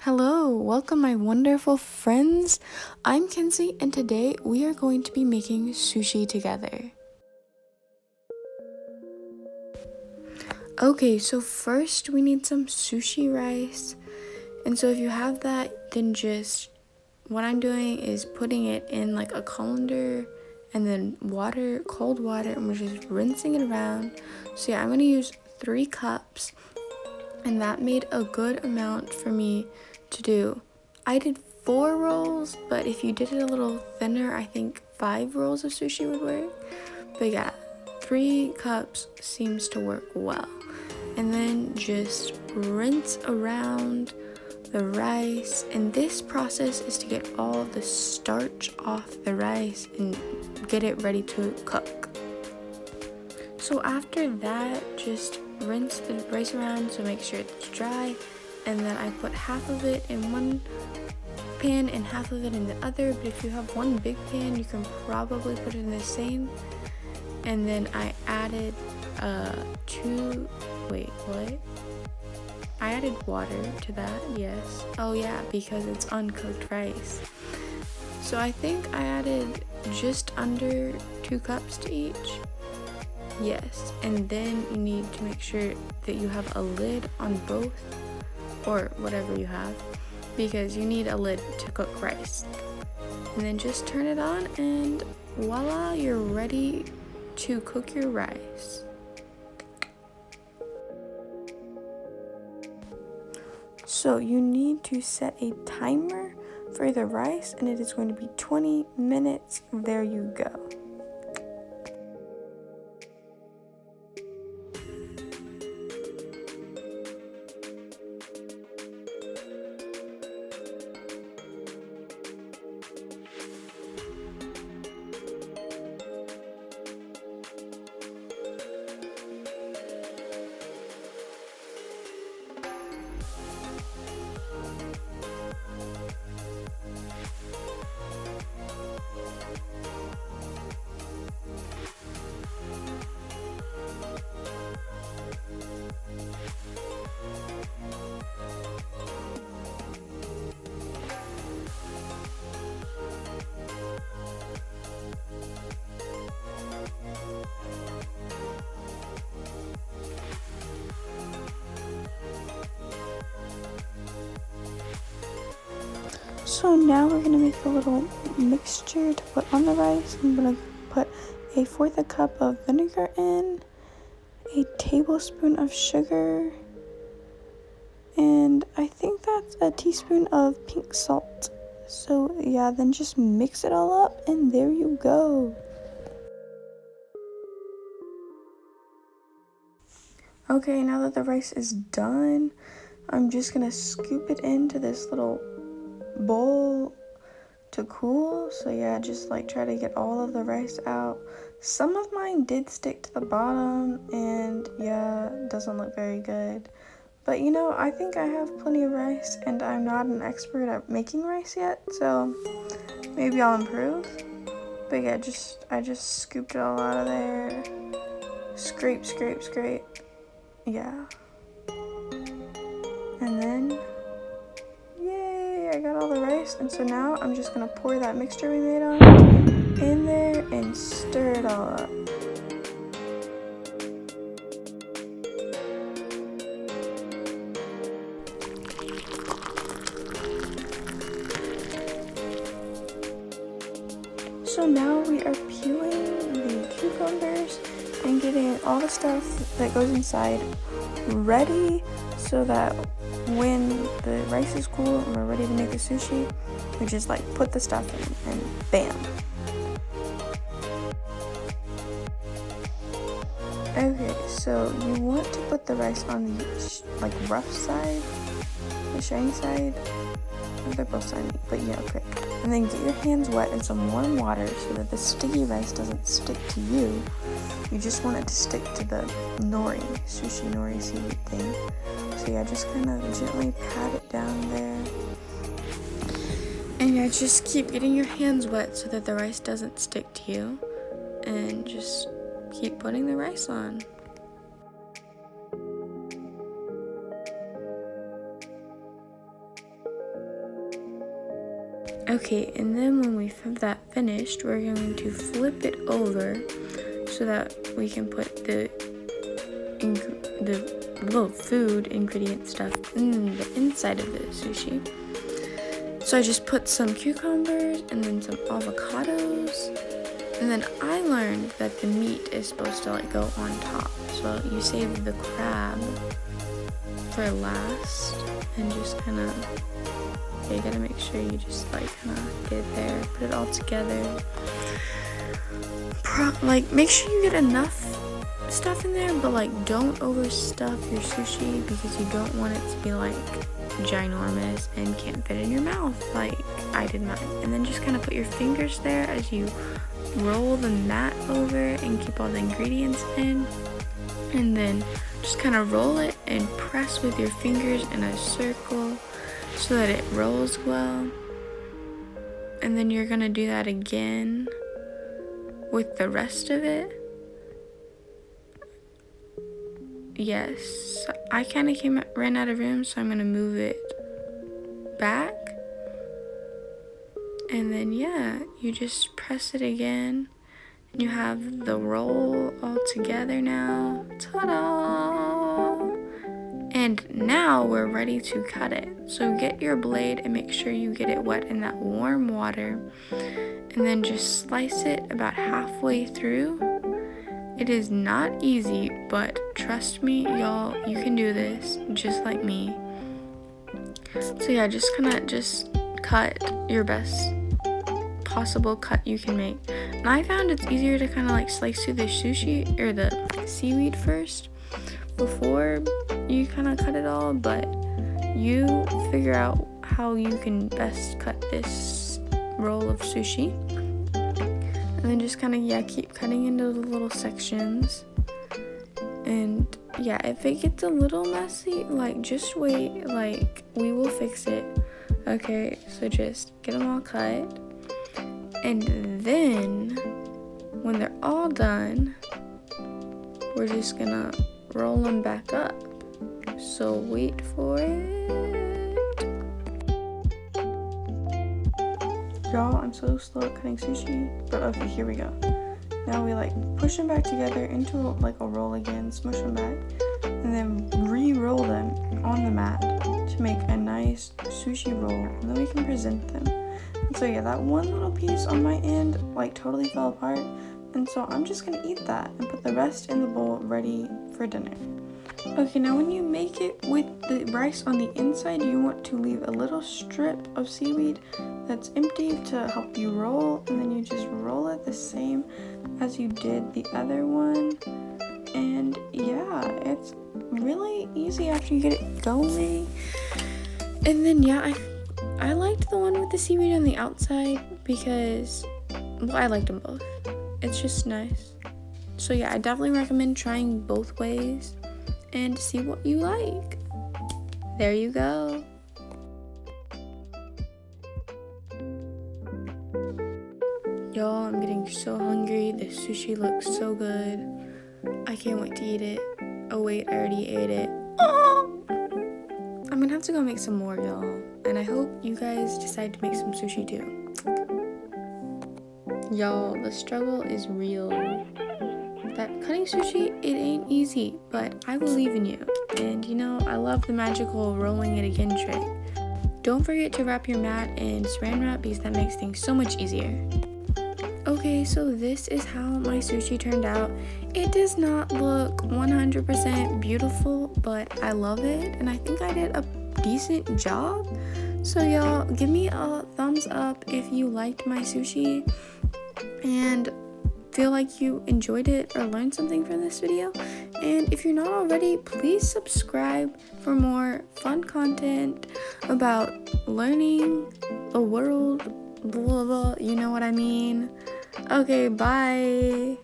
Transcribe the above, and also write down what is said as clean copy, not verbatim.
Hello, welcome my wonderful friends. I'm Kenzie and today we are going to be making sushi together. Okay, so first we need some sushi rice. And so if you have that, then just what I'm doing is putting it in like a colander and then water, cold water, and we're just rinsing it around. So yeah, I'm going to use 3 cups and that made a good amount for me to do. I did 4 rolls, but if you did it a little thinner, I think 5 rolls of sushi would work. But yeah, 3 cups seems to work well. And then just rinse around the rice, and this process is to get all the starch off the rice and get it ready to cook. So after that, just rinse the rice around so make sure it's dry, and then I put half of it in one pan and half of it in the other, but if you have one big pan you can probably put it in the same. And then I added I added water to that, yes. Oh yeah, because it's uncooked rice. So I think I added just under 2 cups to each. Yes, and then you need to make sure that you have a lid on both, or whatever you have, because you need a lid to cook rice. And then just turn it on and voila, you're ready to cook your rice. So you need to set a timer for the rice and it is going to be 20 minutes. There you go. So now we're gonna make a little mixture to put on the rice. I'm gonna put 1/4 cup of vinegar in, 1 tablespoon of sugar, and I think that's a teaspoon of pink salt. So yeah, then just mix it all up and there you go. Okay, now that the rice is done, I'm just gonna scoop it into this little bowl to cool. So yeah, just like try to get all of the rice out. Some of mine did stick to the bottom and yeah, it doesn't look very good. But you know, I think I have plenty of rice and I'm not an expert at making rice yet, so maybe I'll improve. But yeah, I just scooped it all out of there. Scrape, scrape, scrape. Yeah. And then yay, I got all the rice, and so now I'm just gonna pour that mixture we made on in there and stir it all up. So now we are peeling the cucumbers and getting all the stuff that goes inside ready so that when the rice is cool and we're ready to make the sushi, we just like put the stuff in and bam. Okay, so you want to put the rice on the like rough side, the shiny side. They're both shiny, but yeah, okay. And then get your hands wet in some warm water so that the sticky rice doesn't stick to you. You just want it to stick to the nori, sushi nori seaweed thing. So yeah, just kind of gently pat it down there. And yeah, just keep getting your hands wet so that the rice doesn't stick to you. And just keep putting the rice on. Okay, and then when we have that finished, we're going to flip it over so that we can put the little food ingredient stuff in the inside of the sushi. So I just put some cucumbers and then some avocados. And then I learned that the meat is supposed to like go on top. So you save the crab for last and just kind of, you gotta make sure you just like kind of get it there, put it all together. Like make sure you get enough stuff in there, but like don't overstuff your sushi because you don't want it to be like ginormous and can't fit in your mouth like I did mine. And then just kind of put your fingers there as you roll the mat over and keep all the ingredients in, and then just kind of roll it and press with your fingers in a circle so that it rolls well. And then you're gonna do that again with the rest of it. Yes, I kind of ran out of room, so I'm gonna move it back. And then yeah, you just press it again. And you have the roll all together now. Ta-da! And now we're ready to cut it. So get your blade and make sure you get it wet in that warm water. And then just slice it about halfway through. It is not easy, but trust me, y'all, you can do this just like me. So yeah, just kind of just cut your best possible cut you can make. And I found it's easier to kind of like slice through the sushi or the seaweed first before you kind of cut it all, but you figure out how you can best cut this roll of sushi. And then just kind of, yeah, keep cutting into the little sections. And yeah, if it gets a little messy, like just wait, like we will fix it. Okay, so just get them all cut. And then when they're all done, we're just gonna roll them back up. So wait for it. Y'all, I'm so slow at cutting sushi, but okay, here we go. Now we like push them back together into like a roll again, smush them back, and then re-roll them on the mat to make a nice sushi roll, and then we can present them. And so yeah, that one little piece on my end like totally fell apart, and so I'm just gonna eat that and put the rest in the bowl ready for dinner. Okay, now when you make it with the rice on the inside, you want to leave a little strip of seaweed that's empty to help you roll, and then you just roll it the same as you did the other one. And yeah, it's really easy after you get it going. And then yeah, I liked the one with the seaweed on the outside because, well, I liked them both. It's just nice. So yeah, I definitely recommend trying both ways and see what you like. There you go. Y'all, I'm getting so hungry. The sushi looks so good. I can't wait to eat it. Oh wait, I already ate it. Oh! I'm gonna have to go make some more, y'all. And I hope you guys decide to make some sushi too. Y'all, the struggle is real. That cutting sushi, it ain't easy, but I believe in you. And you know, I love the magical rolling it again trick. Don't forget to wrap your mat in saran wrap because that makes things so much easier. Okay, so this is how my sushi turned out. It does not look 100% beautiful, but I love it, and I think I did a decent job. So y'all, give me a thumbs up if you liked my sushi and feel like you enjoyed it or learned something from this video. And if you're not already, please subscribe for more fun content about learning the world, blah, blah, blah, you know what I mean. Okay, bye.